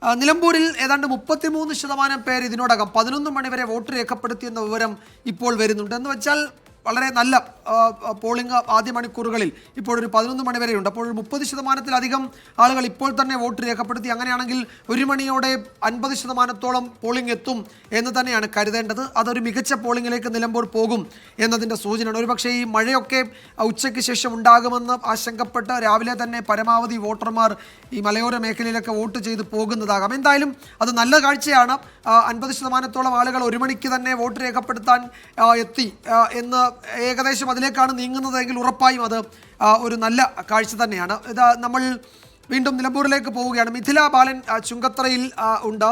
നിലമ്പൂരിൽ ഏതാണ്ട് 33% പേർ ഇതിനോടകം 11 മണിവരെ വോട്ട് രേഖപ്പെടുത്തിയെന്ന വിവരം ഇപ്പോൾ വരുന്നുണ്ട്. എന്ന് വെച്ചാൽ വളരെ നല്ല പോളിംഗ് ആദ്യ മണിക്കൂറുകളിൽ ഇപ്പോഴൊരു 11 മണി വരെയുണ്ട്. അപ്പോൾ 30%-ലധികം ആളുകൾ ഇപ്പോൾ തന്നെ വോട്ട് രേഖപ്പെടുത്തി. അങ്ങനെയാണെങ്കിൽ 1 മണിയോടെ 50%-ഓളം പോളിംഗ് എത്തും എന്ന് തന്നെയാണ് കരുതേണ്ടത്. അതൊരു മികച്ച പോളിംഗിലേക്ക് നിലമ്പൂർ പോകും എന്നതിൻ്റെ സൂചനയാണ്. ഒരുപക്ഷേ ഈ മഴയൊക്കെ ഉച്ചയ്ക്ക് ശേഷം ഉണ്ടാകുമെന്ന് ആശങ്കപ്പെട്ട് രാവിലെ തന്നെ പരമാവധി വോട്ടർമാർ ഈ മലയോര മേഖലയിലൊക്കെ വോട്ട് ചെയ്ത് പോകുന്നതാകാം. എന്തായാലും അത് നല്ല കാഴ്ചയാണ്. 50%-ഓളം ആളുകൾ 1 മണിക്ക് തന്നെ വോട്ട് രേഖപ്പെടുത്താൻ എത്തി എന്ന് ഏകദേശം അതിലേക്കാണ് നീങ്ങുന്നതെങ്കിൽ ഉറപ്പായും അത് ഒരു നല്ല കാഴ്ച തന്നെയാണ്. ഇത് നമ്മൾ വീണ്ടും നിലമ്പൂരിലേക്ക് പോവുകയാണ്. മിഥില ബാലൻ ചുങ്കത്തറയിൽ ഉണ്ട്.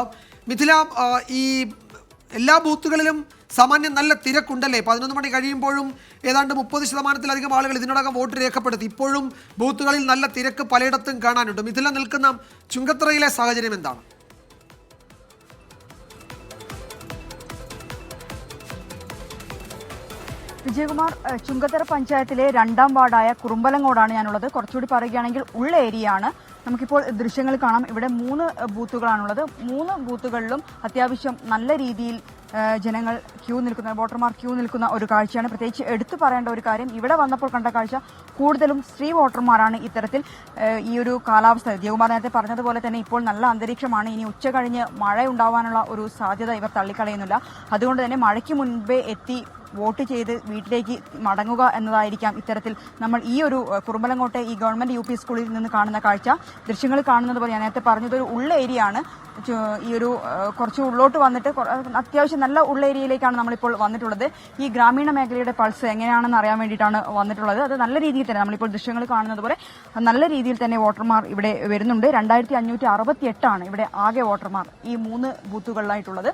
മിഥില, ഈ എല്ലാ ബൂത്തുകളിലും സാമാന്യം നല്ല തിരക്കുണ്ടല്ലേ? 11 മണി കഴിയുമ്പോഴും ഏതാണ്ട് 30%-ലധികം ആളുകൾ ഇതിനോടകം വോട്ട് രേഖപ്പെടുത്തി. ഇപ്പോഴും ബൂത്തുകളിൽ നല്ല തിരക്ക് പലയിടത്തും കാണാനുണ്ട്. മിഥില നിൽക്കുന്ന ചുങ്കത്തറയിലെ സാഹചര്യം എന്താണ്? വിജയകുമാർ, ചുങ്കത്തറ പഞ്ചായത്തിലെ 2ാം വാർഡായ കുറുമ്പലങ്ങോടാണ് ഞാനുള്ളത്. കുറച്ചുകൂടി പറയുകയാണെങ്കിൽ ഉള്ള ഏരിയയാണ്. നമുക്കിപ്പോൾ ദൃശ്യങ്ങൾ കാണാം. ഇവിടെ 3 ബൂത്തുകളാണുള്ളത്. 3 ബൂത്തുകളിലും അത്യാവശ്യം നല്ല രീതിയിൽ ജനങ്ങൾ വോട്ടർമാർ ക്യൂ നിൽക്കുന്ന ഒരു കാഴ്ചയാണ്. പ്രത്യേകിച്ച് എടുത്തു പറയേണ്ട ഒരു കാര്യം, ഇവിടെ വന്നപ്പോൾ കണ്ട കാഴ്ച കൂടുതലും സ്ത്രീ വോട്ടർമാരാണ്. ഇത്തരത്തിൽ ഈ ഒരു കാലാവസ്ഥ വിജയകുമാർ നേരത്തെ പറഞ്ഞതുപോലെ തന്നെ ഇപ്പോൾ നല്ല അന്തരീക്ഷമാണ്. ഇനി ഉച്ച കഴിഞ്ഞ് മഴ ഉണ്ടാവാനുള്ള ഒരു സാധ്യത ഇവർ തള്ളിക്കളയുന്നില്ല. അതുകൊണ്ട് തന്നെ മഴയ്ക്ക് മുൻപേ എത്തി വോട്ട് ചെയ്ത് വീട്ടിലേക്ക് മടങ്ങുക എന്നതായിരിക്കാം ഇത്തരത്തിൽ നമ്മൾ ഈ ഒരു കുറുമ്പലങ്ങോട്ടെ ഈ ഗവൺമെന്റ് UP സ്കൂളിൽ നിന്ന് കാണുന്ന കാഴ്ച. ദൃശ്യങ്ങൾ കാണുന്നത് പോലെ ഞാൻ നേരത്തെ പറഞ്ഞതൊരു ഉള്ള ഏരിയ ആണ്. ഈ ഒരു കുറച്ച് ഉള്ളോട്ട് വന്നിട്ട് അത്യാവശ്യം നല്ല ഉള്ള ഏരിയയിലേക്കാണ് നമ്മളിപ്പോൾ വന്നിട്ടുള്ളത്. ഈ ഗ്രാമീണ മേഖലയുടെ പൾസ് എങ്ങനെയാണെന്ന് അറിയാൻ വേണ്ടിയിട്ടാണ് വന്നിട്ടുള്ളത്. അത് നല്ല രീതിയിൽ തന്നെ നമ്മളിപ്പോൾ ദൃശ്യങ്ങൾ കാണുന്നത് പോലെ നല്ല രീതിയിൽ തന്നെ വോട്ടർമാർ ഇവിടെ വരുന്നുണ്ട്. 2568 ഇവിടെ ആകെ വോട്ടർമാർ ഈ 3 ബൂത്തുകളിലായിട്ടുള്ളത്.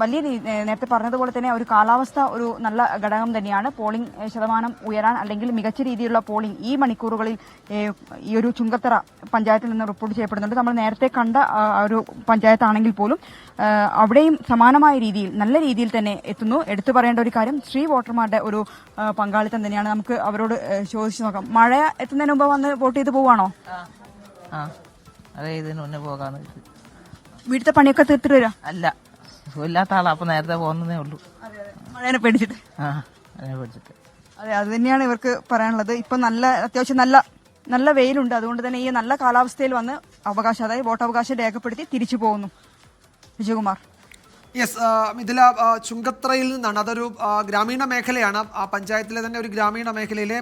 വലിയ നേരത്തെ പറഞ്ഞതുപോലെ തന്നെ ഒരു കാലാവസ്ഥ ഒരു നല്ല ഘടകം തന്നെയാണ്. പോളിംഗ് ശതമാനം ഉയരാൻ അല്ലെങ്കിൽ മികച്ച രീതിയിലുള്ള പോളിംഗ് ഈ മണിക്കൂറുകളിൽ ഈ ഒരു ചുങ്കത്തറ പഞ്ചായത്തിൽ നിന്ന് റിപ്പോർട്ട് ചെയ്യപ്പെടുന്നുണ്ട്. നമ്മൾ നേരത്തെ കണ്ട ഒരു പഞ്ചായത്താണെങ്കിൽ പോലും അവിടെയും സമാനമായ രീതിയിൽ നല്ല രീതിയിൽ തന്നെ എത്തുന്നു. എടുത്തു പറയേണ്ട ഒരു കാര്യം സ്ത്രീ വോട്ടർമാരുടെ ഒരു പങ്കാളിത്തം തന്നെയാണ്. നമുക്ക് അവരോട് ചോദിച്ചു നോക്കാം. മഴ എത്തുന്നതിന് മുമ്പ് വന്ന് വോട്ട് ചെയ്ത് പോവാണോ? വീട്ടിലത്തെ പണിയൊക്കെ തീർത്തിട്ട് വരാം? അല്ല, ഇല്ലാത്ത ആളാ. അപ്പൊ നേരത്തെ പോകുന്നതേ ഉള്ളൂ. മഴേനെ പേടിച്ചിട്ട്. അതെ, അത് തന്നെയാണ് ഇവർക്ക് പറയാനുള്ളത്. ഇപ്പൊ അത്യാവശ്യം നല്ല വെയിലുണ്ട്. അതുകൊണ്ട് തന്നെ ഈ നല്ല കാലാവസ്ഥയിൽ വന്ന് അതായത് വോട്ടവകാശം രേഖപ്പെടുത്തി തിരിച്ചു പോകുന്നു. വിജയകുമാർ. യെസ്, ഇതില ചുങ്കത്തറയിൽ നിന്നാണ്. അതൊരു ഗ്രാമീണ മേഖലയാണ്. ആ പഞ്ചായത്തിലെ തന്നെ ഒരു ഗ്രാമീണ മേഖലയിലെ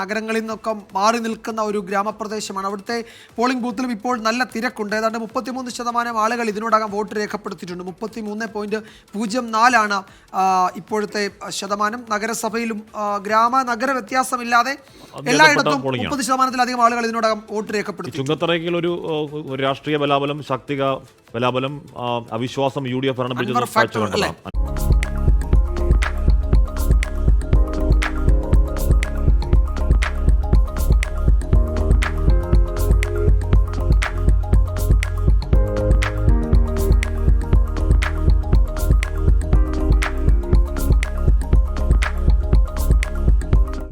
നഗരങ്ങളിൽ നിന്നൊക്കെ മാറി നിൽക്കുന്ന ഒരു ഗ്രാമപ്രദേശമാണ്. അവിടുത്തെ പോളിംഗ് ബൂത്തിലും ഇപ്പോൾ നല്ല തിരക്കുണ്ട്. ഏതാണ്ട് 33% ആളുകൾ ഇതിനോടകം വോട്ട് രേഖപ്പെടുത്തിയിട്ടുണ്ട്. 33.04 ഇപ്പോഴത്തെ ശതമാനം. നഗരസഭയിലും നഗര വ്യത്യാസമില്ലാതെ എല്ലായിടത്തും 30%-ലധികം ആളുകൾ ഇതിനോടകം വോട്ട് രേഖപ്പെടുത്തി. ചുങ്കത്തറയിൽ ഒരു രാഷ്ട്രീയ ബലാബലം, ശാക്തിക ബലാബലം, അവിശ്വാസം UDF ഭരണ